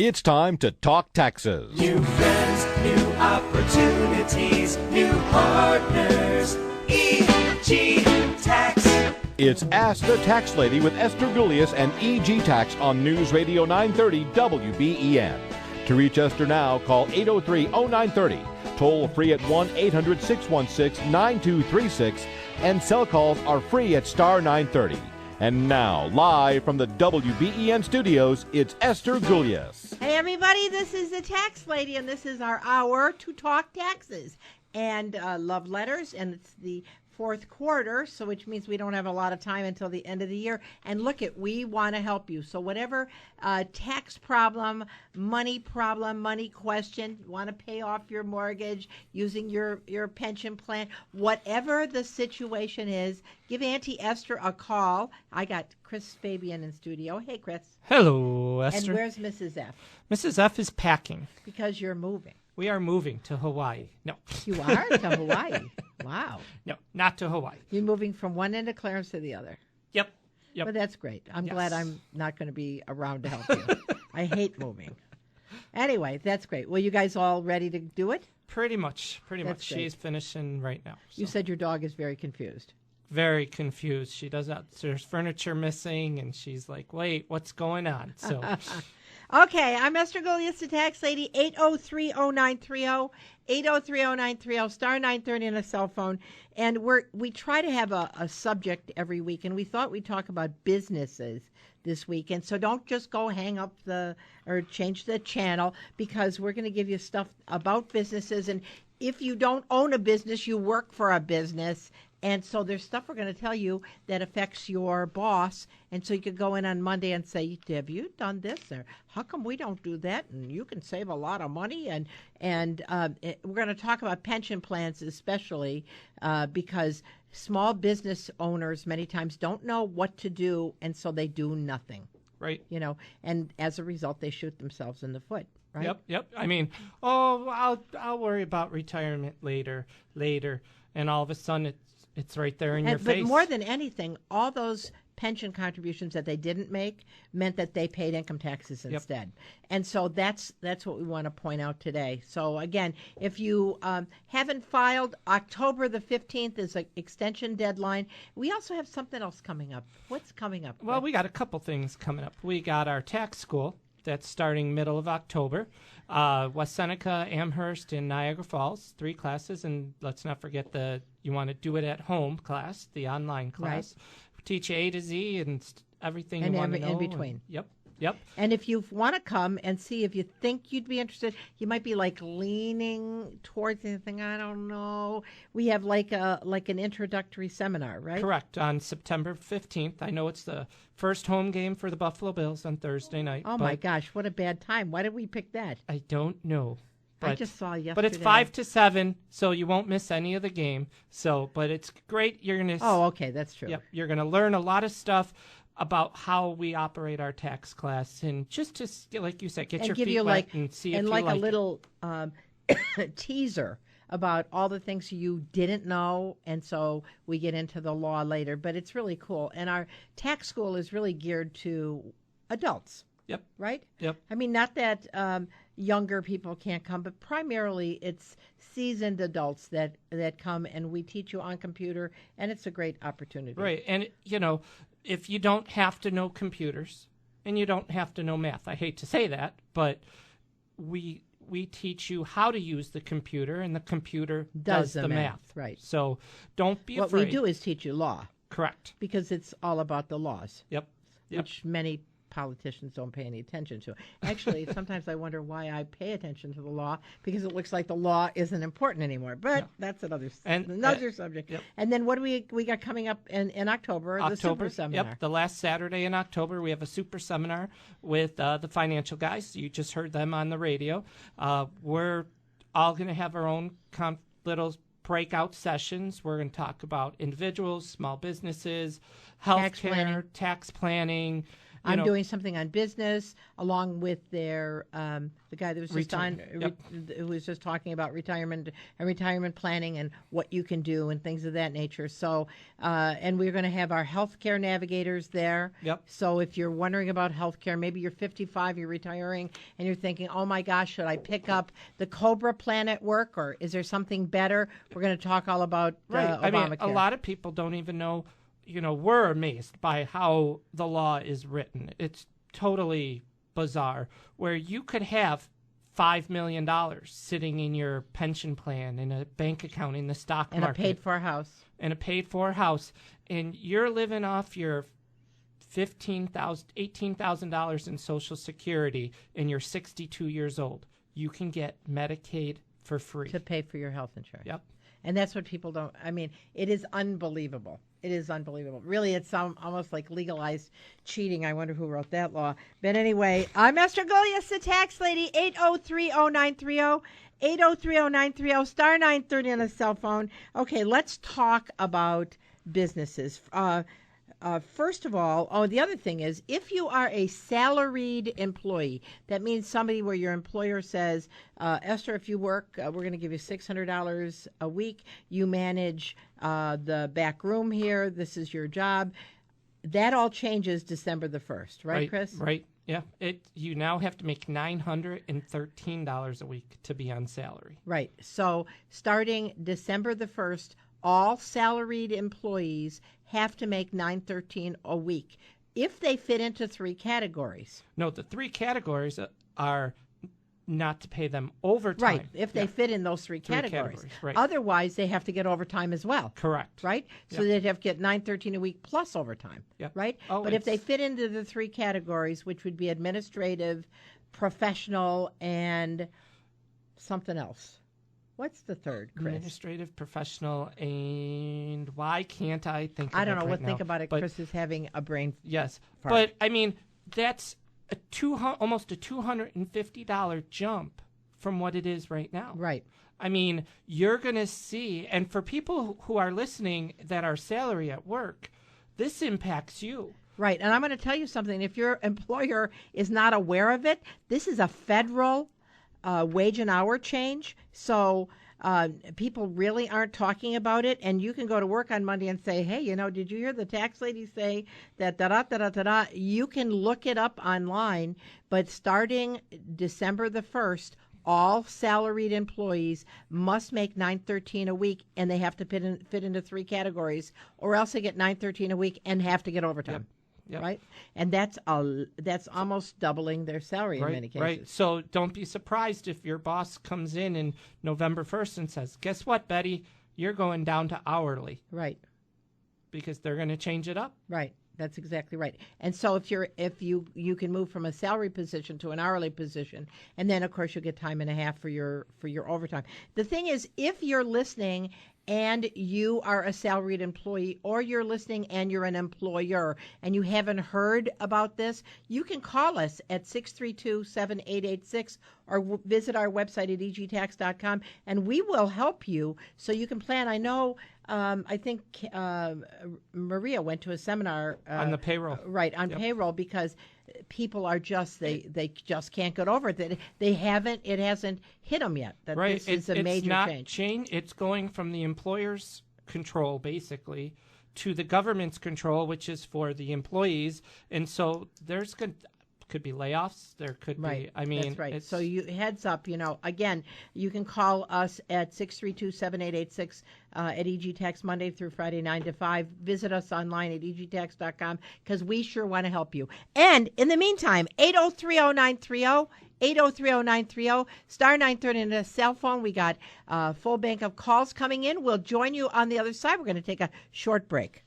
It's time to talk taxes. New friends, new opportunities, new partners. EG Tax. It's Ask the Tax Lady with Esther Gulius and EG Tax on News Radio 930 WBEN. To reach Esther now, call 803-0930. Toll free at 1-800-616-9236. And cell calls are free at star 930. And now, live from the WBEN studios, it's Esther Gulius. Hey, everybody, this is the Tax Lady, and this is our hour to talk taxes and love letters, and it's the fourth quarter, so which means we don't have a lot of time until the end of the year. And look it, we want to help you. So whatever tax problem, money question, want to pay off your mortgage using your pension plan, whatever the situation is, give Auntie Esther a call. I got Chris Fabian in studio. Hey, Chris. Hello, Esther. And where's Mrs. F? Mrs. F is packing. Because you're moving. We are moving to Hawaii. No. You are to Hawaii. Wow. No, not to Hawaii. You're moving from one end of Clarence to the other. Yep. Well, that's great. I'm glad I'm not going to be around to help you. I hate moving. Anyway, that's great. Well, you guys all ready to do it? Pretty much. That's great. She's finishing right now. So. You said your dog is very confused. Very confused. She does not. There's furniture missing, and she's like, "Wait, what's going on?" So. Okay, I'm Esther Gulius, the Tax Lady, 803-0930, 803-0930, star 930 on a cell phone. And we try to have a subject every week, and we thought we'd talk about businesses this week. And so don't just go hang up or change the channel, because we're going to give you stuff about businesses. And if you don't own a business, you work for a business. And so there's stuff we're going to tell you that affects your boss. And so you could go in on Monday and say, have you done this? Or how come we don't do that? And you can save a lot of money. And we're going to talk about pension plans especially because small business owners many times don't know what to do. And so they do nothing. Right. You know, and as a result, they shoot themselves in the foot. Right? Yep. I mean, I'll worry about retirement later. And all of a sudden it's right there in your face. But more than anything, all those pension contributions that they didn't make meant that they paid income taxes instead. And so that's what we want to point out today. So again, if you haven't filed, October the 15th is an extension deadline. We also have something else coming up. What's coming up? Well, we got a couple things coming up. We got our tax school that's starting middle of October. West Seneca, Amherst, and Niagara Falls, 3 classes. And let's not forget the you want to do it at home class, the online class. Right. We teach you A to Z and everything and you want to know. In between. Yep. And if you want to come and see if you think you'd be interested, you might be like leaning towards anything. I don't know. We have like an introductory seminar, right? Correct. On September 15th. I know it's the first home game for the Buffalo Bills on Thursday night. Oh, my gosh. What a bad time. Why did we pick that? I don't know. I just saw yesterday. But it's 5 to 7, so you won't miss any of the game. But it's great. You're gonna. Oh, okay, that's true. Yep, you're gonna learn a lot of stuff about how we operate our tax class, and just to, like you said, get your feet wet and see if you like a little teaser about all the things you didn't know, and so we get into the law later. But it's really cool, and our tax school is really geared to adults. Yep. Right? Yep. I mean, not that younger people can't come, but primarily it's seasoned adults that come, and we teach you on computer, and it's a great opportunity. Right. And, if you don't have to know computers and you don't have to know math, I hate to say that, but we teach you how to use the computer, and the computer does the math. Right. So don't be afraid. What we do is teach you law. Correct. Because it's all about the laws. Yep. Which many politicians don't pay any attention to. Actually, sometimes I wonder why I pay attention to the law, because it looks like the law isn't important anymore. But that's another subject. Yep. And then what do we got coming up in October? The Super Seminar. Yep, the last Saturday in October, we have a Super Seminar with the financial guys. You just heard them on the radio. We're all going to have our own little breakout sessions. We're going to talk about individuals, small businesses, healthcare, tax planning, I'm doing something on business, along with their the guy that was just who was just talking about retirement and retirement planning and what you can do and things of that nature. So, and we're going to have our healthcare navigators there. Yep. So if you're wondering about healthcare, maybe you're 55, you're retiring, and you're thinking, oh my gosh, should I pick up the Cobra plan at work, or is there something better? We're going to talk all about Obamacare. I mean, a lot of people don't even know. We're amazed by how the law is written. It's totally bizarre, where you could have $5 million sitting in your pension plan, in a bank account, in the stock market. And a paid-for house. And a paid-for house. And you're living off your $18,000 in Social Security, and you're 62 years old. You can get Medicaid for free. To pay for your health insurance. Yep. And that's what people don't, I mean, it is unbelievable. It is unbelievable. Really, it's almost like legalized cheating. I wonder who wrote that law. But anyway, I'm Esther Golias, the tax lady, 803-0930, 803-0930, star 930 on a cell phone. Okay, let's talk about businesses. First of all, the other thing is, if you are a salaried employee, that means somebody where your employer says, Esther, if you work, we're going to give you $600 a week. You manage the back room here. This is your job. That all changes December the 1st, right, Chris? Right. Yeah. You now have to make $913 a week to be on salary. Right. So starting December the 1st, all salaried employees have to make $913 a week if they fit into 3 categories. No, the 3 categories are not to pay them overtime. Right, if they fit in those 3 categories. Right. Otherwise, they have to get overtime as well. Correct. Right? So they'd have to get $913 a week plus overtime. Yep. Right? Oh, but if they fit into the 3 categories, which would be administrative, professional, and something else. What's the third, Chris? Administrative, professional, and why can't I think of it I don't know. right We'll now. think about it. But Chris is having a brain yes. fart. But, I mean, that's almost a $250 jump from what it is right now. Right. I mean, you're going to see, and for people who are listening that are salary at work, this impacts you. Right. And I'm going to tell you something. If your employer is not aware of it, this is a federal wage and hour change. So people really aren't talking about it. And you can go to work on Monday and say, hey, did you hear the tax lady say that da-da-da-da-da-da? You can look it up online. But starting December the 1st, all salaried employees must make $913 a week, and they have to fit into 3 categories, or else they get $913 a week and have to get overtime. Yep. Right, and that's almost doubling their salary in many cases. Right. So don't be surprised if your boss comes in November 1st and says, "Guess what, Betty? You're going down to hourly." Right. Because they're going to change it up. Right. That's exactly right. And so if you can move from a salary position to an hourly position, and then of course you'll get time and a half for your overtime. The thing is, if you're listening and you are a salaried employee, or you're listening and you're an employer and you haven't heard about this, you can call us at 632-7886 or visit our website at egtax.com, and we will help you so you can plan. I know, I think Maria went to a seminar on the payroll. Right, on payroll, because people are just they just can't get over it. That it hasn't hit them yet. That right. This is a it's major not change. It's going from the employer's control basically to the government's control, which is for the employees. And so could be layoffs. There could be. I mean, that's right. So you heads up. Again, you can call us at 632-7886 at EG Tax Monday through Friday 9 to 5. Visit us online at egtax.com because we sure want to help you. And in the meantime, 803-0930. 803-0930, star 930 on a cell phone. We got a full bank of calls coming in. We'll join you on the other side. We're going to take a short break.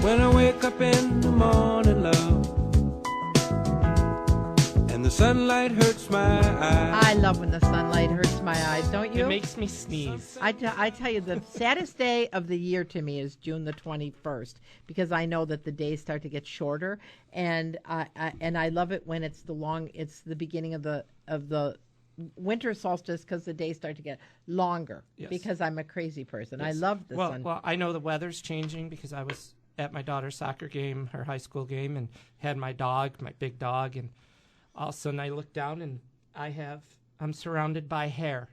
When I wake up in the morning, love, and the sunlight hurts my eyes. I love when the sunlight hurts my eyes, don't you? It makes me sneeze. I tell you, the saddest day of the year to me is June the 21st, because I know that the days start to get shorter, and I love it when it's the beginning of the winter solstice, because the days start to get longer. Yes. Because I'm a crazy person. Yes. I love the sun. Well, I know the weather's changing because I was at my daughter's soccer game, her high school game, and had my dog, my big dog, and all of a sudden I look down and I'm surrounded by hair.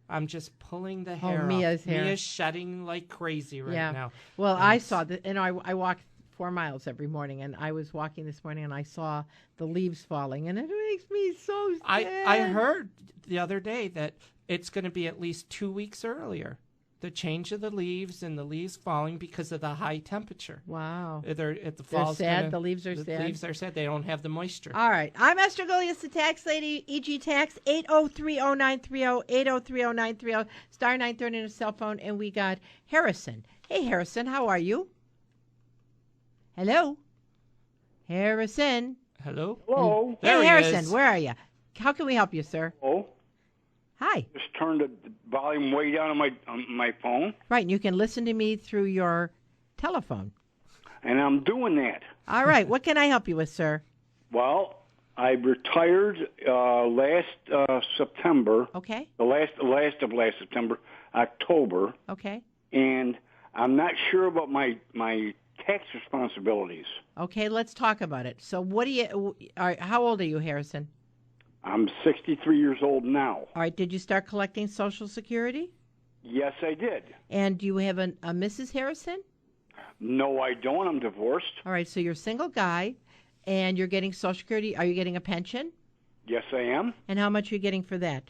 I'm just pulling the hair off. Mia's hair. Mia's shedding like crazy right now. Well, And I it's- saw that, and I walk 4 miles every morning, and I was walking this morning, and I saw the leaves falling, and it makes me so sad. I heard the other day that it's going to be at least 2 weeks earlier, the change of the leaves and the leaves falling because of the high temperature. Wow. The fall's sad? The leaves are sad? The leaves are sad. They don't have the moisture. All right. I'm Esther Golias, the tax lady, EG Tax, 8030930, 8030930, star 930 on a cell phone, and we got Harrison. Hey, Harrison, how are you? Hello? Harrison? Hello? Hello. There Hey, he Harrison, is. where are you? How can we help you, sir? Oh, Hi. just turned the volume way down on my phone, Right, and you can listen to me through your telephone. and I'm doing that. All right, what can I help you with, sir? Well, I retired last September, Okay, the last of last September, October, okay, and I'm not sure about my tax responsibilities. okay, let's talk about it. So what do you, how old are you, Harrison? I'm 63 years old now. All right, did you start collecting Social Security? Yes, I did. And do you have a Mrs. Harrison? No, I don't. I'm divorced. All right, so you're a single guy, and you're getting Social Security. Are you getting a pension? Yes, I am. And how much are you getting for that?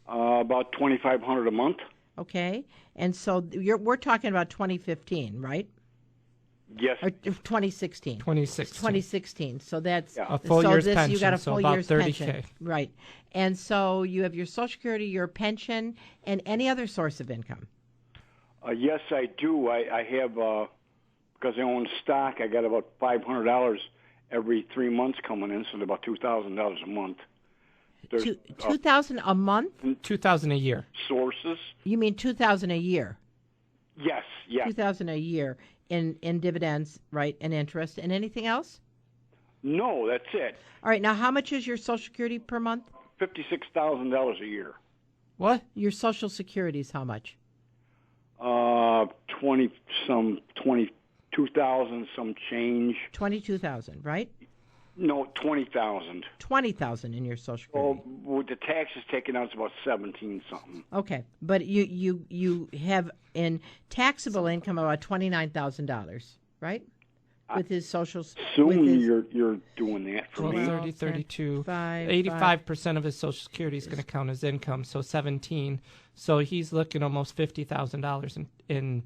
About $2,500 a month. Okay, and so we're talking about 2015, right? Yes. Or 2016. 2016. 2016. So that's Yeah. A full so year's this, pension, You got a so full about year's 30K. pension, right? And so you have your Social Security, your pension, and any other source of income. Yes, I do. I have, because I own stock, I got about $500 every 3 months coming in, so about $2,000 a month. There's 2,000 a month? 2,000 a year. sources. You mean 2,000 a year? Yes, yes. 2,000 a year in dividends, right, and interest, and anything else? No, that's it. All right. Now, how much is your Social Security per month? $56,000 a year. What? Your Social Security is how much? 22,000 some change. 22,000, right? No, 20,000. 20,000 in your Social Oh, Security. with the taxes taken out, it's about 17 something. Okay, but you have in taxable income about $29,000, right? With his social, Assuming you're doing that for 12, me. 30, 32. 5, 85% of his Social Security is going to count as income, so 17. So he's looking almost $50,000 in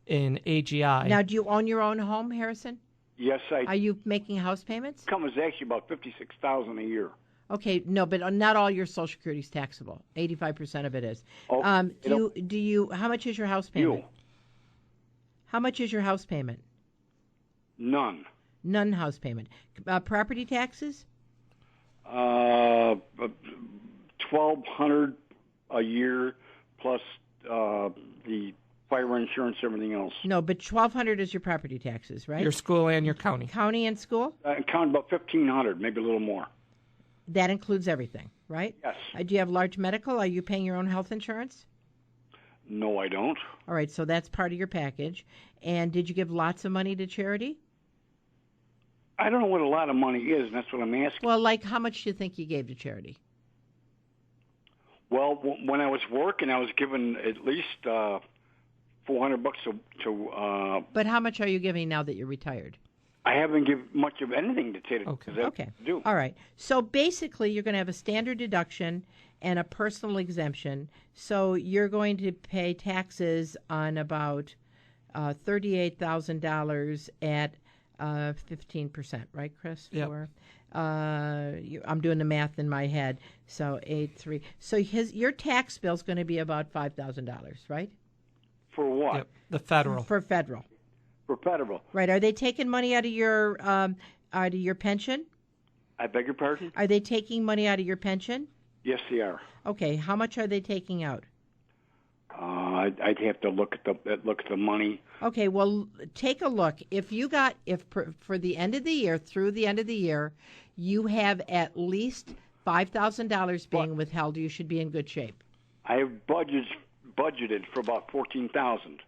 AGI. Now, do you own your own home, Harrison? Yes, Are you making house payments? income is actually about 56,000 a year. Okay, no, but not all your Social Security is taxable. 85% of it is. Oh, Do you? How much is your house payment? You, How much is your house payment? none. None house payment. Property taxes? $1,200 a year plus the fire insurance, everything else. No, but $1,200 is your property taxes, right? Your school and your county. County and school? I count about $1,500, maybe a little more. That includes everything, right? Yes. Do you have large medical? Are you paying your own health insurance? No, I don't. All right, so that's part of your package. And did you give lots of money to charity? I don't know what a lot of money is, and that's what I'm asking. Well, like how much do you think you gave to charity? Well, when I was working, I was given at least $400 to. But how much are you giving now that you're retired? I haven't given much of anything to charity. Okay. 'cause I Okay. do. All right. So basically, you're going to have a standard deduction and a personal exemption. So you're going to pay taxes on about $38,000 at 15%, right, Chris? Yep. I'm doing the math in my head. So 8.3. So your tax bill is going to be about $5,000, right? For what? Yep. The federal. For federal, For federal. right? Are they taking money out of your pension? I beg your pardon? Are they taking money out of your pension? Yes, they are. Okay, how much are they taking out? I'd have to look at the money. Okay, well, take a look. If for the end of the year, through the end of the year, you have at least $5,000 being withheld, you should be in good shape. I have budgeted for about $14,000.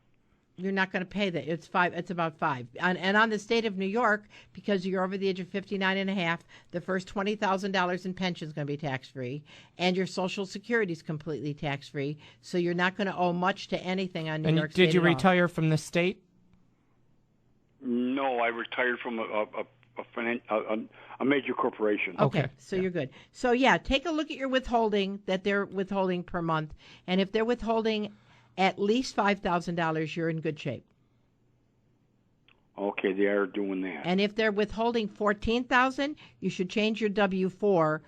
You're not going to pay that. It's $5. It's about $5. And on the state of New York, because you're over the age of 59 and a half, the first $20,000 in pension is going to be tax-free, and your Social Security is completely tax-free. So you're not going to owe much to anything on New York State. And did you at all. retire from the state? No, I retired from a major corporation. Okay, so you're good. So yeah, take a look at your withholding that they're withholding per month, and if they're withholding at least $5,000, you're in good shape. Okay, they are doing that. And if they're withholding $14,000, you should change your W-4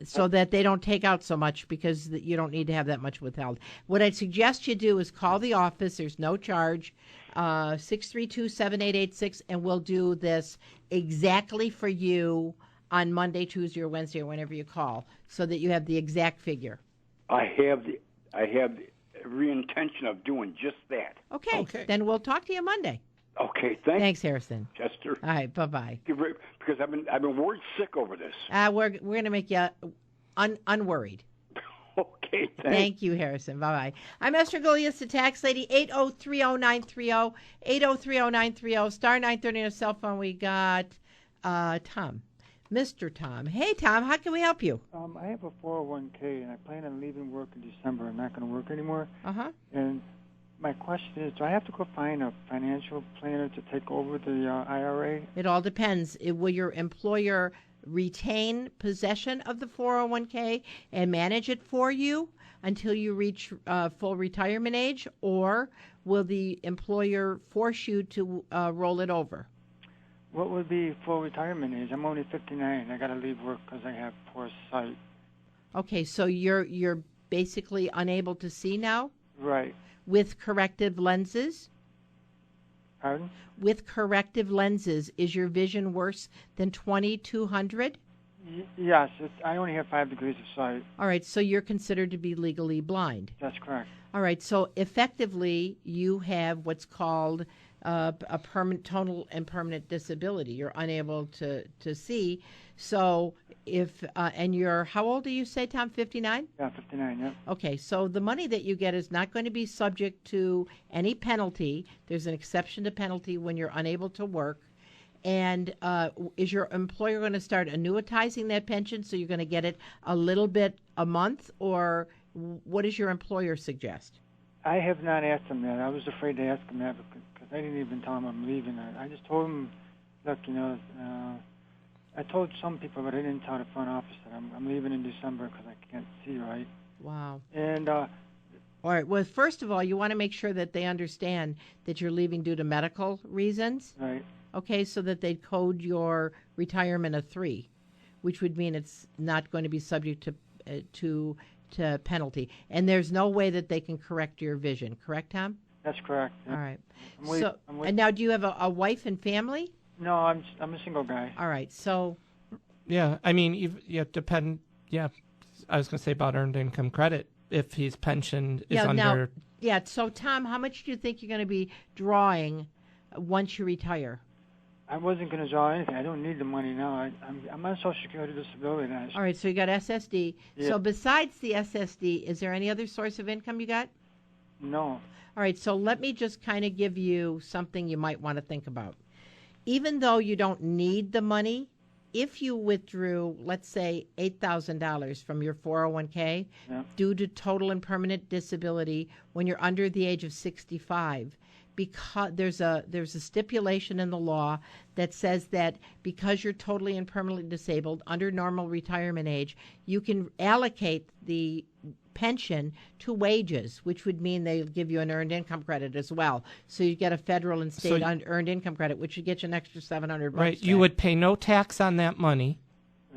so that they don't take out so much, because you don't need to have that much withheld. What I'd suggest you do is call the office. There's no charge, 632-7886, and we'll do this exactly for you on Monday, Tuesday, or Wednesday, or whenever you call, so that you have the exact figure. I have every intention of doing just that. Okay. Then we'll talk to you Monday. Okay, Thanks, Harrison. Chester. All right, bye-bye. Because I've been worried sick over this. We're going to make you unworried. Okay, thanks. Thank you, Harrison. Bye-bye. I'm Esther Golias, the tax lady, 8030930, 8030930, star 930 on a cell phone. We got Tom, Mr. Tom. Hey, Tom, how can we help you? I have a 401k, and I plan on leaving work in December. I'm not going to work anymore. Uh-huh. And my question is, do I have to go find a financial planner to take over the IRA? It all depends. Will your employer retain possession of the 401k and manage it for you until you reach full retirement age, or will the employer force you to roll it over? What would be full retirement age? I'm only 59. I got to leave work because I have poor sight. Okay, so you're basically unable to see now? Right. With corrective lenses? Pardon? With corrective lenses, is your vision worse than 20/200? Yes, I only have 5 degrees of sight. All right, so you're considered to be legally blind. That's correct. All right, so effectively you have what's called a total and permanent disability. You're unable to see. So and you're, how old do you say, Tom, 59? Yeah, 59, yeah. Okay, so the money that you get is not going to be subject to any penalty. There's an exception to penalty when you're unable to work. And is your employer going to start annuitizing that pension, so you're going to get it a little bit a month, or what does your employer suggest? I have not asked him that. I was afraid to ask him that because I didn't even tell him I'm leaving. I just told him, look, I told some people, but I didn't tell the front office that I'm leaving in December because I can't see right. Wow. And all right. Well, first of all, you want to make sure that they understand that you're leaving due to medical reasons. Right. Okay, so that they'd code your retirement a 3, which would mean it's not going to be subject to penalty. And there's no way that they can correct your vision. Correct, Tom? That's correct. Yeah. All right. I'm and now, do you have a wife and family? No, I'm a single guy. All right. So. Yeah, I mean, depend. Yeah, I was going to say about earned income credit if his pension is under. Yeah. So, Tom, how much do you think you're going to be drawing once you retire? I wasn't going to draw anything. I don't need the money now. I'm on Social Security disability now. All right, so you got SSD. Yeah. So besides the SSD, is there any other source of income you got? No. All right, so let me just kind of give you something you might want to think about. Even though you don't need the money, if you withdrew, let's say, $8,000 from your 401k due to total and permanent disability when you're under the age of 65, because there's a stipulation in the law that says that because you're totally and permanently disabled under normal retirement age, you can allocate the pension to wages, which would mean they'll give you an earned income credit as well. So you get a federal and state earned income credit, which would get you an extra $700. Right. You would pay no tax on that money,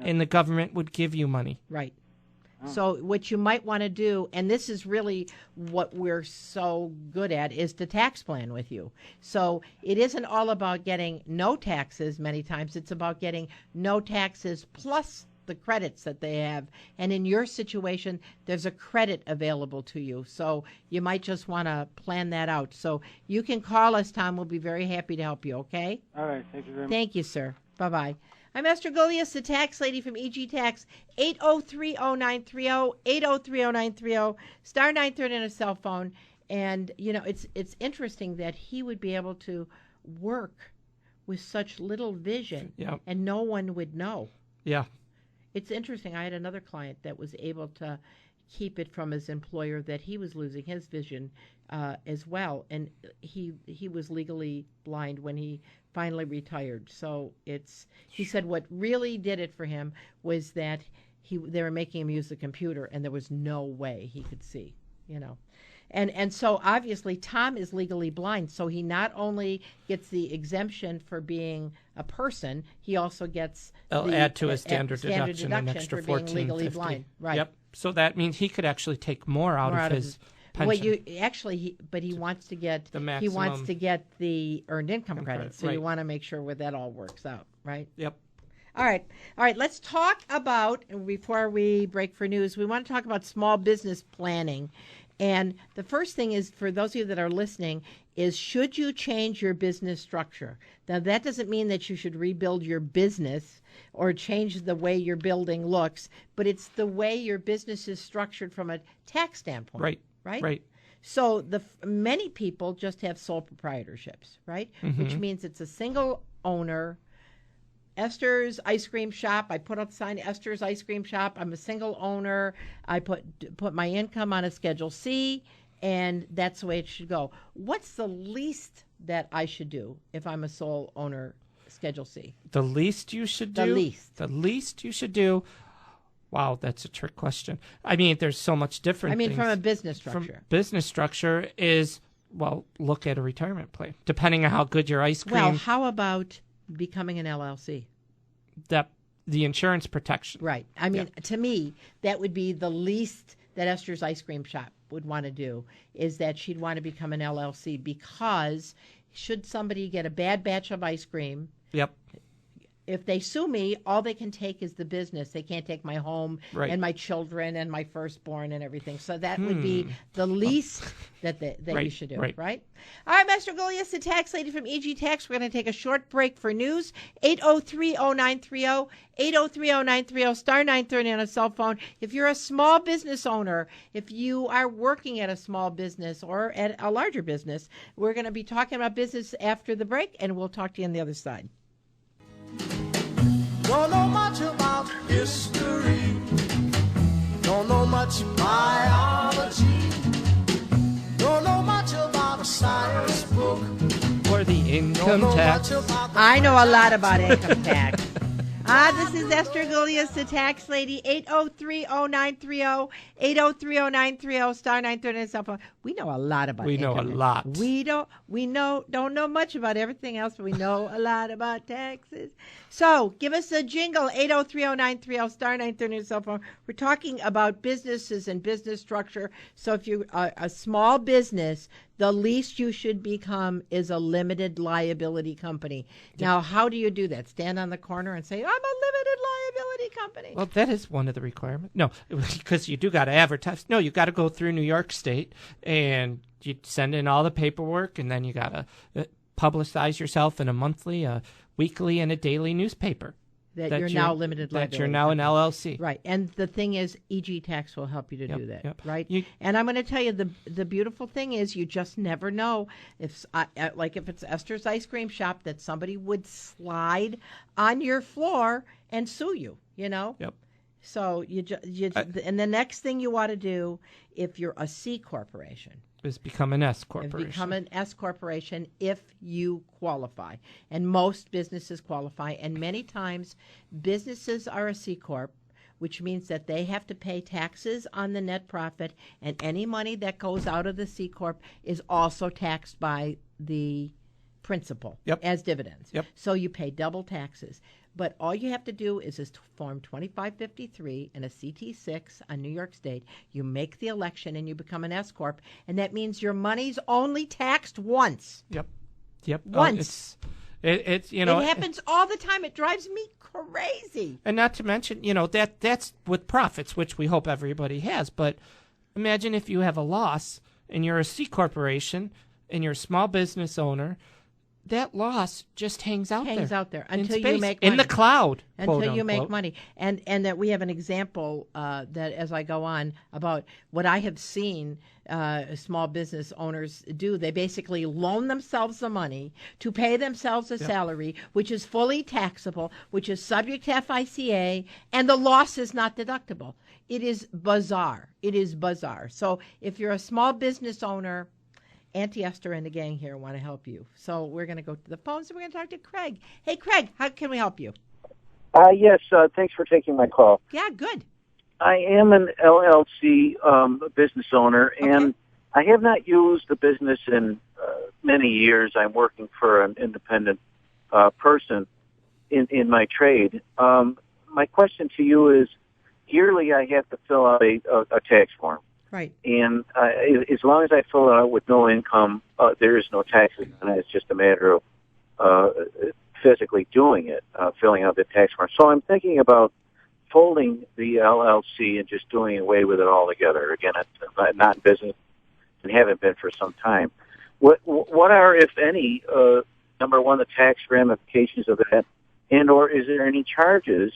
and the government would give you money. Right. So what you might want to do, and this is really what we're so good at, is to tax plan with you. So it isn't all about getting no taxes many times. It's about getting no taxes plus the credits that they have. And in your situation, there's a credit available to you. So you might just want to plan that out. So you can call us, Tom. We'll be very happy to help you, okay? All right. Thank you very much. Thank you, sir. Bye-bye. I'm Esther Golias, the tax lady from EG Tax, 8030930, 8030930, star 930 on a cell phone. And it's interesting that he would be able to work with such little vision, Yep. and no one would know. Yeah. It's interesting. I had another client that was able to keep it from his employer that he was losing his vision as well, and he was legally blind when he finally retired. So he said what really did it for him was that they were making him use the computer, and there was no way he could see, And so obviously Tom is legally blind, so he not only gets the exemption for being a person, he also gets Add to his standard deduction an for extra being legally $14.50. blind. Right. Yep. So that means he could actually take more out of his pension. But he wants to get The maximum. He wants to get the earned income credit. So you right. want to make sure where that all works out, right? Yep. All right. Let's talk about, before we break for news, we want to talk about small business planning. And the first thing is, for those of you that are listening, is should you change your business structure? Now, that doesn't mean that you should rebuild your business or change the way your building looks, but it's the way your business is structured from a tax standpoint. Right. Right? Right. So many people just have sole proprietorships, right? Mm-hmm. Which means it's a single owner. Esther's Ice Cream Shop. I put up the sign, Esther's Ice Cream Shop. I'm a single owner. I put my income on a Schedule C, and that's the way it should go. What's the least that I should do if I'm a sole owner, Schedule C? The least you should do? The least you should do? Wow, that's a trick question. I mean, there's so much different things. From a business structure. From business structure is, look at a retirement plan, depending on how good your ice cream. Well, how about becoming an LLC? The insurance protection. Right. I mean, to me, that would be the least that Esther's Ice Cream Shop would want to do, is that she'd want to become an LLC, because should somebody get a bad batch of ice cream, Yep. if they sue me, all they can take is the business. They can't take my home Right. and my children and my firstborn and everything. So that would be the least that you Right, should do, right. right? All right, Master Goliath, the tax lady from EG Tax. We're going to take a short break for news. 803-0930, 803-0930, star 930 on a cell phone. If you're a small business owner, if you are working at a small business or at a larger business, we're going to be talking about business after the break, and we'll talk to you on the other side. Don't know much about history. Don't know much biology. Don't know much about a science book. Or the income tax. I know a lot about income tax. This is Esther Goliath, the tax lady. 803-0930, 803-0930, star 930 cell phone. We know a lot about We know a income tax. lot. Don't know much about everything else, but we know a lot about taxes. So give us a jingle, 803-0930, star 930 cell phone. We're talking about businesses and business structure. So if you're a small business, the least you should become is a limited liability company. Now, how do you do that? Stand on the corner and say, I'm a limited liability company. Well, that is one of the requirements. No, because you do got to advertise. No, you got to go through New York State, and you send in all the paperwork, and then you got to publicize yourself in a monthly, a weekly, and a daily newspaper. That you're now limited liability. That you're now an LLC. Right. And the thing is, EG Tax will help you to do that. Yep. Right. And I'm going to tell you, the beautiful thing is, you just never know if it's Esther's Ice Cream Shop, that somebody would slide on your floor and sue you, Yep. So and the next thing you want to do, if you're a C corporation, Is become an S corporation. Become an S corporation if you qualify. And most businesses qualify. And many times businesses are a C corp, which means that they have to pay taxes on the net profit, and any money that goes out of the C corp is also taxed by the principal as dividends. Yep. So you pay double taxes. But all you have to do is Form 2553 and a CT6 on New York State. You make the election and you become an S corp, and that means your money's only taxed once. Yep. Once. It happens all the time. It drives me crazy. And not to mention, that's with profits, which we hope everybody has. But imagine if you have a loss and you're a C corporation and you're a small business owner, that loss just hangs out there until in you space, make in money. the cloud, Until quote, you make unquote. money. And that we have an example that as I go on about what I have seen small business owners do. They basically loan themselves the money to pay themselves a salary, which is fully taxable, which is subject to FICA, and the loss is not deductible. It is bizarre. It is bizarre. So if you're a small business owner, Auntie Esther and the gang here want to help you. So we're going to go to the phones and we're going to talk to Craig. Hey, Craig, how can we help you? Yes, thanks for taking my call. Yeah, good. I am an LLC business owner, and I have not used the business in many years. I'm working for an independent person in my trade. My question to you is, yearly I have to fill out a tax form. Right. And as long as I fill it out with no income, there is no taxes, and it's just a matter of physically doing it, filling out the tax form. So I'm thinking about folding the LLC and just doing away with it altogether. Again, I'm not in business and haven't been for some time. What are, if any, number one, the tax ramifications of that, and or is there any charges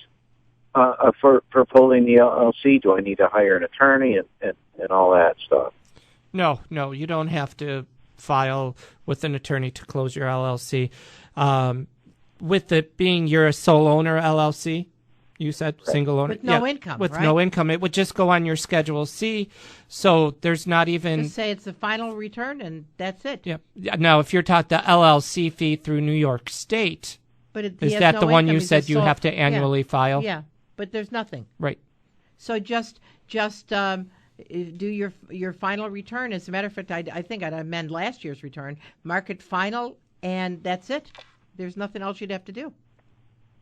for folding the LLC? Do I need to hire an attorney and all that stuff? No, you don't have to file with an attorney to close your LLC. With it being you're a sole owner LLC, you said single owner? With no income, With right? no income. It would just go on your Schedule C, so there's not even... Just say it's the final return and that's it. Yeah. Now, if you're taught the LLC fee through New York State, But is that the one you said you have to annually file? Yeah, but there's nothing. Right. So just do your final return. As a matter of fact, I think I'd amend last year's return, mark it final, and that's it. There's nothing else you'd have to do.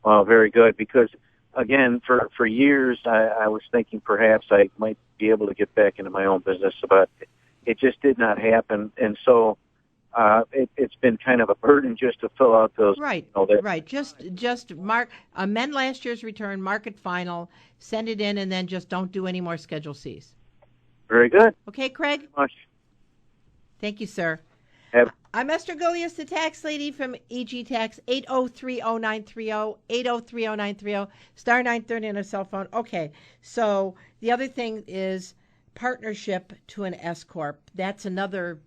Well, very good, because, again, for years I was thinking perhaps I might be able to get back into my own business, but it just did not happen. And so it's been kind of a burden just to fill out those. Right, right. Just amend last year's return, mark it final, send it in, and then just don't do any more Schedule Cs. Very good. Okay, Craig? Thank you much. Thank you, sir. I'm Esther Golias, the tax lady from EG Tax, 803-0930, 803-0930, star 930 on a cell phone. Okay, so the other thing is partnership to an S Corp. That's another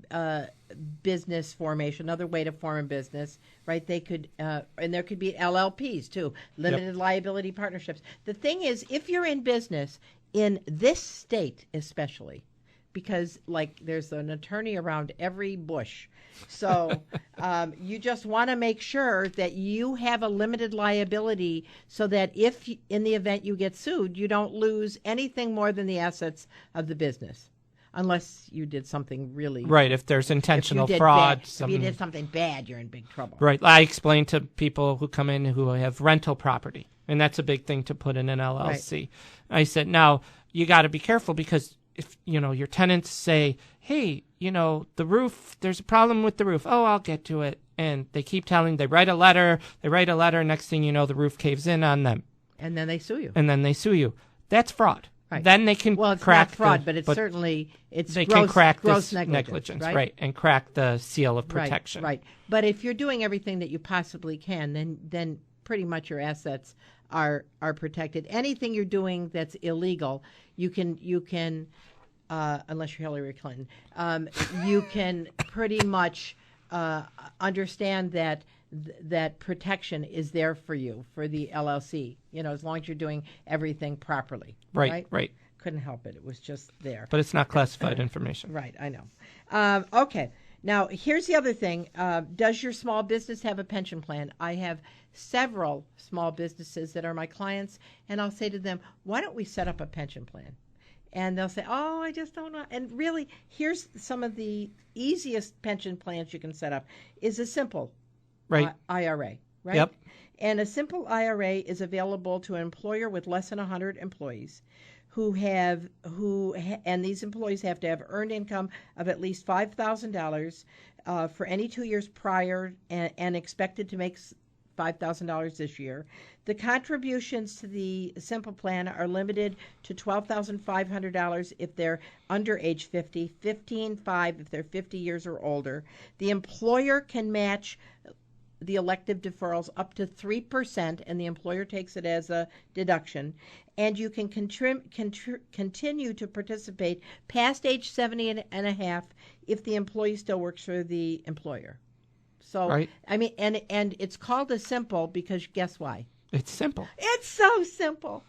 business formation, another way to form a business, right? They could, and there could be LLPs too, limited liability partnerships. The thing is, if you're in business in this state especially, because like there's an attorney around every bush. So you just want to make sure that you have a limited liability so that if in the event you get sued, you don't lose anything more than the assets of the business. Unless you did something really... Right, if there's intentional fraud. If you did something bad, you're in big trouble. Right. I explain to people who come in who have rental property, and that's a big thing to put in an LLC. Right. I said, now, you got to be careful because if, your tenants say, hey, the roof, there's a problem with the roof. Oh, I'll get to it. And they keep they write a letter, next thing you know, the roof caves in on them. And then they sue you. That's fraud. Right. Then they can it's crack not fraud, but certainly they gross, can crack gross this negligence, right, and crack the seal of protection. Right. But if you're doing everything that you possibly can, then pretty much your assets are protected. Anything you're doing that's illegal, you can unless you're Hillary Clinton, you can pretty much understand that protection is there for you, for the LLC, as long as you're doing everything properly. Right. Couldn't help it. It was just there. But it's not classified information. Right, I know. Okay. Now, here's the other thing. Does your small business have a pension plan? I have several small businesses that are my clients, and I'll say to them, why don't we set up a pension plan? And they'll say, oh, I just don't know. And really, here's some of the easiest pension plans you can set up is a simple IRA, right? Yep. And a simple IRA is available to an employer with less than 100 employees and these employees have to have earned income of at least $5,000 for any 2 years prior and expected to make $5,000 this year. The contributions to the simple plan are limited to $12,500 if they're under age 50, $15,500 if they're 50 years or older. The employer can match the elective deferrals up to 3%, and the employer takes it as a deduction. And you can continue to participate past age 70 and a half if the employee still works for the employer. So, Right. I mean, and it's called a simple because guess why? It's simple. It's so simple.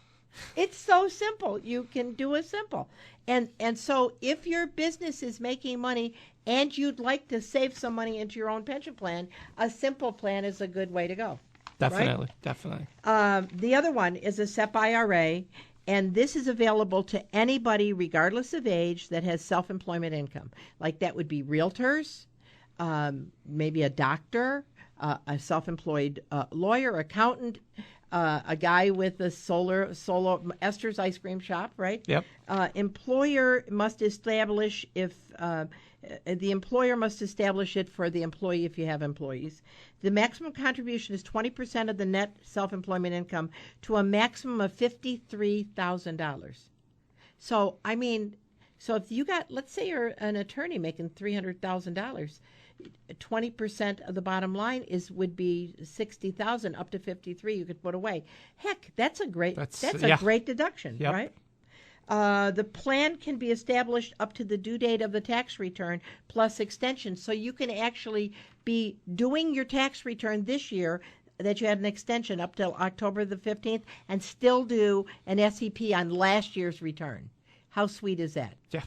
It's so simple. You can do a simple. And so if your business is making money and you'd like to save some money into your own pension plan, a simple plan is a good way to go. Definitely, right? definitely. The other one is a SEP IRA, and this is available to anybody regardless of age that has self-employment income. Like that would be realtors, maybe a doctor, a self-employed lawyer, accountant, a guy with a solo Esther's ice cream shop, right? Yep. Employer must establish the employer must establish it for the employee if you have employees. The maximum contribution is 20% of the net self-employment income to a maximum of $53,000. So, I mean, so if you got, let's say you're an attorney making $300,000, 20% of the bottom is would be 60,000 up to 53 you could put away. Heck, that's a great great deduction, Yep. right? The plan can be established up to the due date of the tax return plus extension. So you can actually be doing your tax return this year that you had an extension up till October the 15th and still do an SEP on last year's return. How sweet is that? Yeah.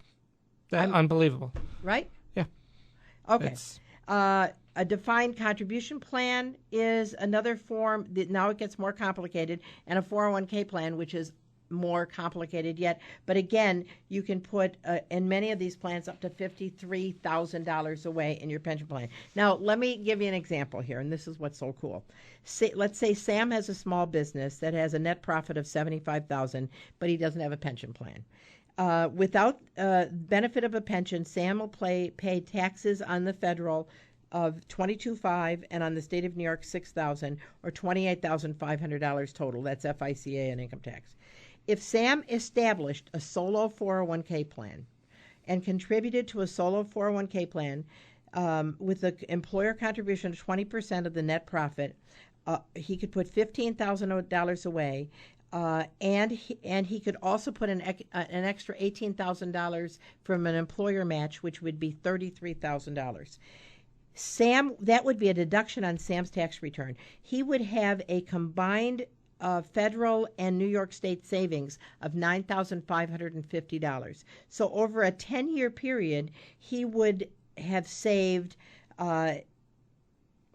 Unbelievable. Right? Yeah. Okay. A defined contribution plan is another form that now it gets more complicated, and a 401k plan, which is more complicated yet. But again, you can put in many of these plans up to $53,000 away in your pension plan. Now, let me give you an example here, and this is what's so cool. Let's say Sam has a small business that has a net profit of $75,000, but he doesn't have a pension plan. Without benefit of a pension, Sam will pay taxes on the federal of $22,500 and on the state of New York $6,000 or $28,500 total. That's FICA and income tax. If Sam established a solo 401k plan and contributed to a solo 401k plan with the employer contribution of 20% of the net profit, he could put $15,000 away. And he could also put an extra $18,000 from an employer match, which would be $33,000. Sam, that would be a deduction on Sam's tax return. He would have a combined federal and New York State savings of $9,550. So over a 10-year period, he would have saved.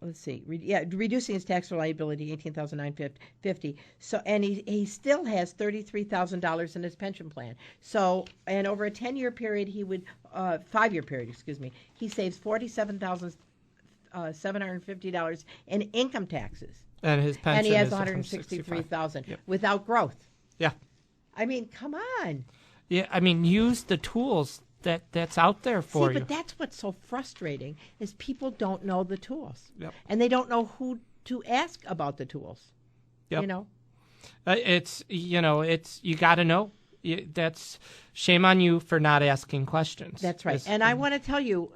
Reducing his tax liability, $18,950. So, and he still has $33,000 in his pension plan. So, and over a 10-year period, he would 5-year period, he saves $47,750 in income taxes. And his pension and he has is $163,000 Yep. without growth. Yeah. I mean, come on. Yeah, I mean, use the tools that's out there for you. But that's what's so frustrating is people don't know the tools. Yep. And they don't know who to ask about the tools. Yep. You know? It's you got to know. That's shame on you for not asking questions. That's right. And I want to tell you,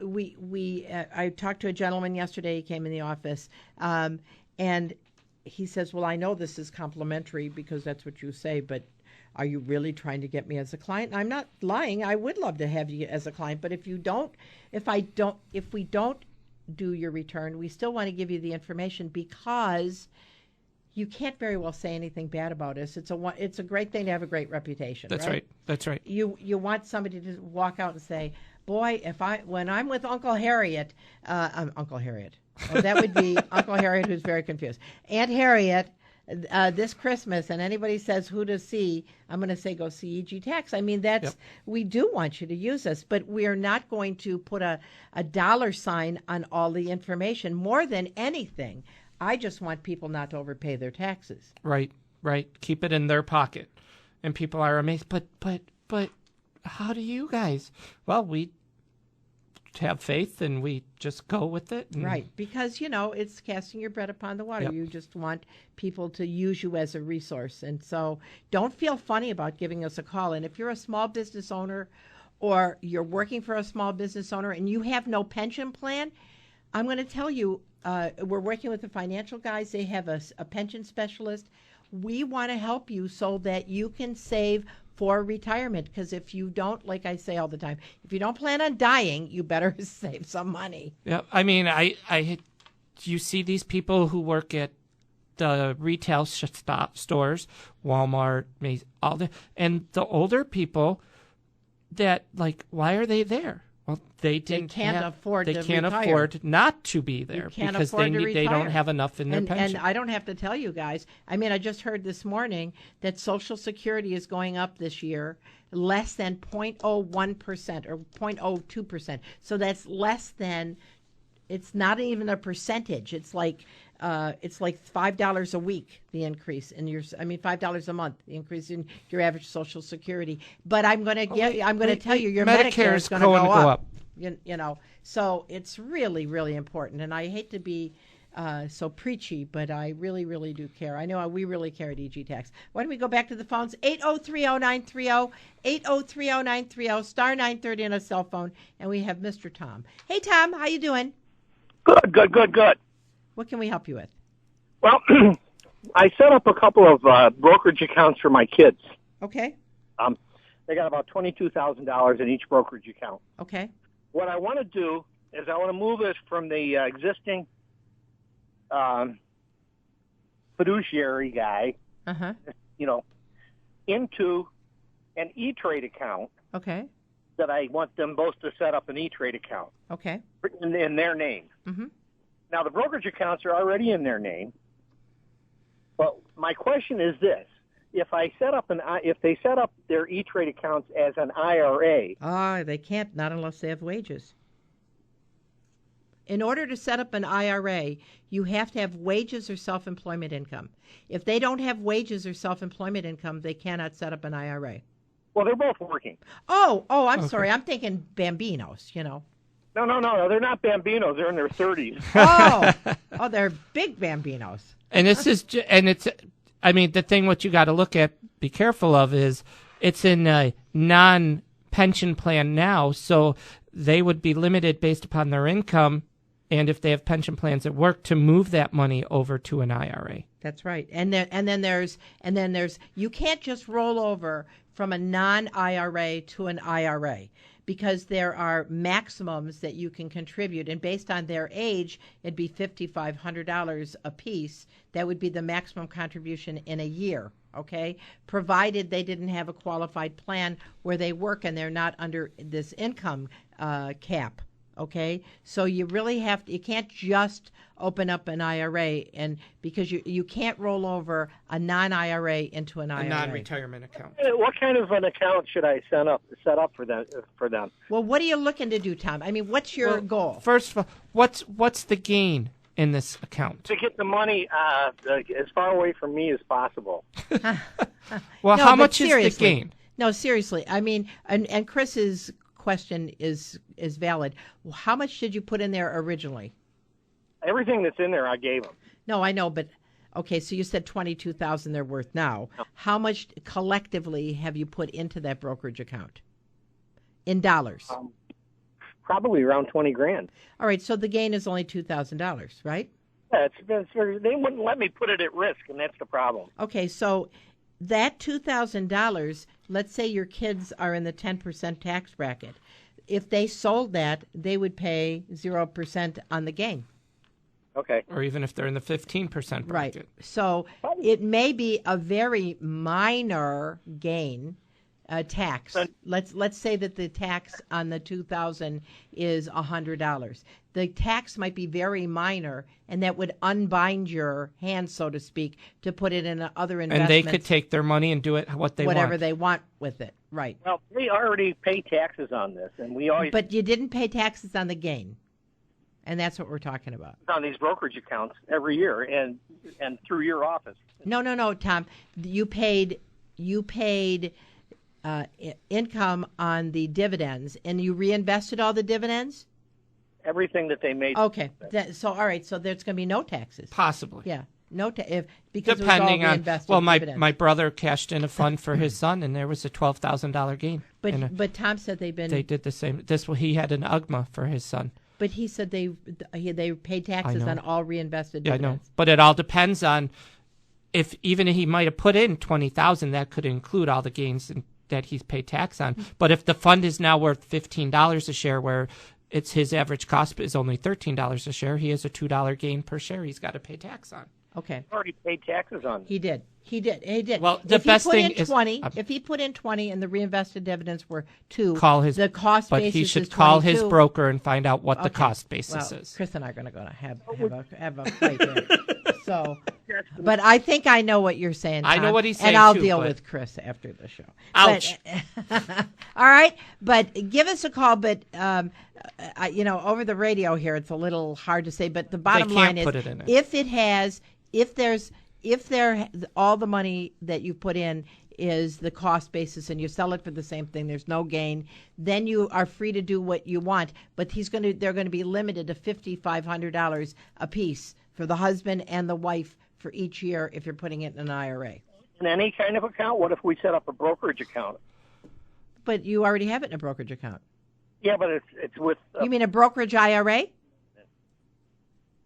I talked to a gentleman yesterday. He came in the office, and he says, well, I know this is complimentary because that's what you say, but are you really trying to get me as a client? I'm not lying. I would love to have you as a client, but if we don't do your return, we still want to give you the information because you can't very well say anything bad about us. It's a great thing to have a great reputation. That's right. That's right. You want somebody to walk out and say, boy, when I'm with Uncle Harriet, Uncle Harriet. Well, that would be Uncle Harriet, who's very confused. Aunt Harriet, this Christmas, and anybody says who to see, I'm going to say go see E.G. Tax. I mean, we do want you to use us, but we are not going to put a dollar sign on all the information. More than anything, I just want people not to overpay their taxes. Right. Keep it in their pocket. And people are amazed, but how do you guys? Well, we have faith and we just go with it. Right, because, it's casting your bread upon the water. Yep. You just want people to use you as a resource. And so don't feel funny about giving us a call. And if you're a small business owner or you're working for a small business owner and you have no pension plan, I'm going to tell you, we're working with the financial guys. They have a pension specialist. We want to help you so that you can save for retirement. Because if you don't, like I say all the time, if you don't plan on dying, you better save some money. Yeah, I mean, you see these people who work at the retail stores, Walmart, and the older people that, like, why are they there? Well, they can't afford not to be there because they don't have enough in their pension. And I don't have to tell you guys. I mean, I just heard this morning that Social Security is going up this year less than 0.01% or 0.02%. So that's less than. It's not even a percentage. It's like $5 a week, the increase in $5 a month, the increase in your average Social Security. But I'm going to tell you, your Medicare is going to go up. You know, so it's really, really important. And I hate to be so preachy, but I really, really do care. I know we really care at EG Tax. Why don't we go back to the phones? 8030930, 8030930, star 930 on a cell phone, and we have Mr. Tom. Hey, Tom, how you doing? Good. What can we help you with? Well, I set up a couple of brokerage accounts for my kids. Okay. They got about $22,000 in each brokerage account. Okay. What I want to do is I want to move it from the existing fiduciary guy, into an E-Trade account. Okay. That I want them both to set up an E-Trade account. Okay. In their name. Mm-hmm. Now, the brokerage accounts are already in their name, but my question is this. If they set up their E-Trade accounts as an IRA... they can't, not unless they have wages. In order to set up an IRA, you have to have wages or self-employment income. If they don't have wages or self-employment income, they cannot set up an IRA. Well, they're both working. I'm sorry. I'm thinking Bambinos, you know. No, they're not Bambinos. They're in their 30s. They're big Bambinos. And the thing what you got to look at, be careful of, is it's in a non-pension plan now, so they would be limited based upon their income, and if they have pension plans at work, to move that money over to an IRA. That's right. And then there's you can't just roll over from a non-IRA to an IRA, because there are maximums that you can contribute, and based on their age, it'd be $5,500 a piece. That would be the maximum contribution in a year, okay? Provided they didn't have a qualified plan where they work and they're not under this income cap, okay? So you really you can't just open up an IRA, and because you can't roll over a non-IRA into an IRA. A non-retirement account. What kind of an account should I set up for them? Well, what are you looking to do, Tom? I mean, what's your goal? First of all, what's the gain in this account? To get the money as far away from me as possible. Well, how much is the gain? No, seriously. I mean, and Chris's question is valid. How much did you put in there originally? Everything that's in there, I gave them. No, I know, but okay. So you said $22,000 they're worth now. No. How much collectively have you put into that brokerage account in dollars? Probably around $20,000. All right. So the gain is only $2,000, right? Yeah, they wouldn't let me put it at risk, and that's the problem. Okay, so that $2,000. Let's say your kids are in the 10% tax bracket. If they sold that, they would pay 0% on the gain. Okay. Or even if they're in the 15% bracket. Right. So it may be a very minor gain tax. Let's say that the tax on the $2,000 is $100. The tax might be very minor, and that would unbind your hands, so to speak, to put it in other investments. And they could take their money and do it whatever they want with it. Right. Well, we already pay taxes on this, and we always. But you didn't pay taxes on the gain. And that's what we're talking about. On these brokerage accounts every year and through your office. No, Tom. You paid income on the dividends, and you reinvested all the dividends? Everything that they made. Okay. All right. So there's going to be no taxes. Possibly. Yeah. Because depending it was all reinvested. Well, my brother cashed in a fund for his son, and there was a $12,000 gain. But Tom said they did the same. He had an UGMA for his son. But he said they paid taxes know. on all reinvested Yeah, I dividends. know. But it all depends on if even he might have put in $20,000, that could include all the gains that he's paid tax on. But if the fund is now worth $15 a share, where it's his average cost is only $13 a share, he has a $2 gain per share he's got to pay tax on. Okay. Already paid taxes on this. He did. Well, the if best he put thing in is 20, if he put in 20 and the reinvested dividends were 2, the cost but basis he should is call his 22. broker and find out what the Okay. cost basis Well, is. Chris and I are going to have a fight here. So, but I think I know what you're saying, Tom, I know what he's saying, and I'll too, deal but- with Chris after the show. Ouch. But, all right, but give us a call. But over the radio here, it's a little hard to say. But the bottom can't line is, put it in it. if all the money that you put in is the cost basis and you sell it for the same thing, there's no gain, then you are free to do what you want. But they're going to be limited to $5,500 a piece for the husband and the wife for each year if you're putting it in an IRA. In any kind of account? What if we set up a brokerage account? But you already have it in a brokerage account. Yeah, but it's with. You mean a brokerage IRA?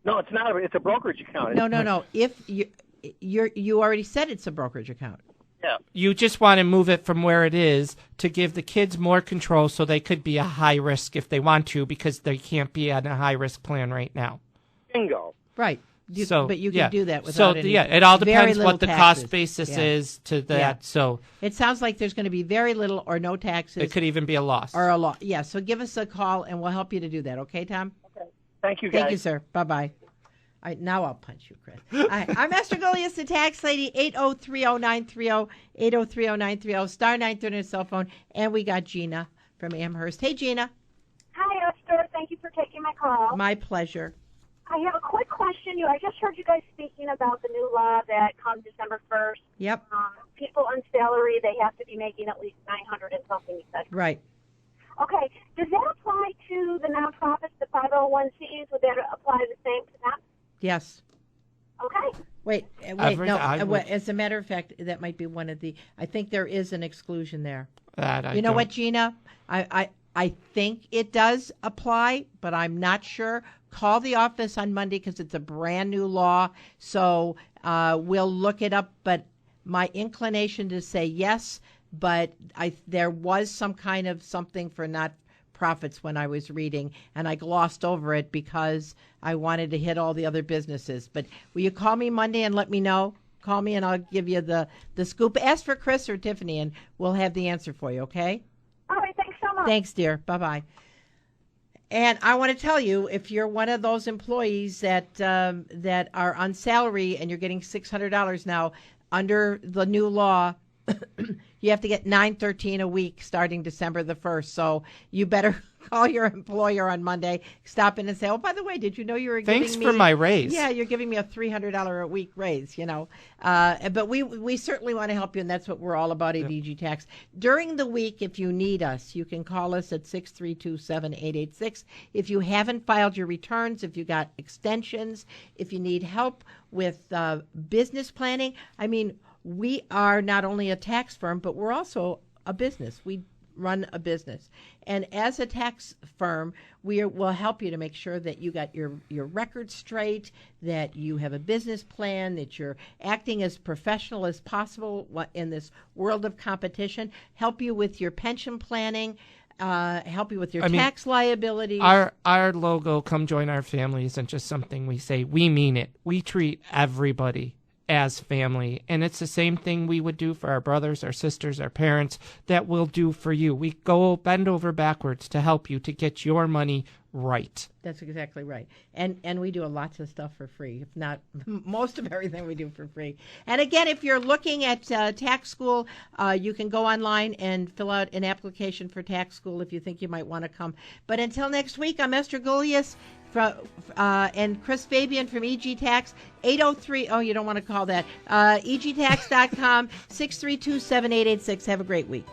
No, it's not. It's a brokerage account. No. If you already said it's a brokerage account. Yeah. You just want to move it from where it is to give the kids more control so they could be a high risk if they want to, because they can't be on a high risk plan right now. Bingo. Right. But you can do that without any. It all depends little what the taxes. cost basis Yeah. is to that. Yeah. So it sounds like there's going to be very little or no taxes. it could even be a loss. Or a loss. Yeah. So give us a call and we'll help you to do that. Okay, Tom? Okay. Thank you, guys. Thank you, sir. Bye-bye. All right, now I'll punch you, Chris. All right, I'm Esther Golias, the tax lady, 8030930, 8030930, star 930 on a cell phone. And we got Gina from Amherst. Hey, Gina. Hi, Esther. Thank you for taking my call. My pleasure. I have a quick question. I just heard you guys speaking about the new law that comes December 1st. Yep. People on salary, they have to be making at least $900 and something, you said. Right. Okay. Does that apply to the nonprofits, the 501Cs? Would that apply the same to them? Yes. Okay. Wait, no. As a matter of fact, that might be one of the. I think there is an exclusion there. You know what, Gina? I think it does apply, but I'm not sure. Call the office on Monday because it's a brand new law. So we'll look it up. But my inclination to say yes, but there was some kind of something for not-profits when I was reading, and I glossed over it because I wanted to hit all the other businesses. But will you call me Monday and let me know? Call me and I'll give you the scoop. Ask for Chris or Tiffany, and we'll have the answer for you, okay? All right, thanks so much. Thanks, dear. Bye-bye. And I want to tell you, if you're one of those employees that are on salary and you're getting $600 now, under the new law, you have to get $913 a week starting December the 1st. So you better call your employer on Monday, stop in and say, oh, by the way, did you know you were Thanks giving me... for my raise. Yeah, you're giving me a $300 a week raise, But we certainly want to help you, and that's what we're all about at EG Tax. During the week, if you need us, you can call us at 632-7886. If you haven't filed your returns, if you got extensions, if you need help with business planning, we are not only a tax firm, but we're also a business. We run a business. And as a tax firm, we will help you to make sure that you got your records straight, that you have a business plan, that you're acting as professional as possible in this world of competition, help you with your pension planning, help you with your tax liabilities. Our logo, come join our family, isn't just something we say. We mean it. We treat everybody as family, and it's the same thing we would do for our brothers, our sisters, our parents, that we'll do for you. We go bend over backwards to help you to get your money right. That's exactly right. And we do lots of stuff for free, if not most of everything we do for free. And again, if you're looking at tax school, you can go online and fill out an application for tax school if you think you might want to come. But until next week, I'm Esther Golias and Chris Fabian from EG Tax, 803, you don't want to call that, egtax.com, 632-7886. Have a great week.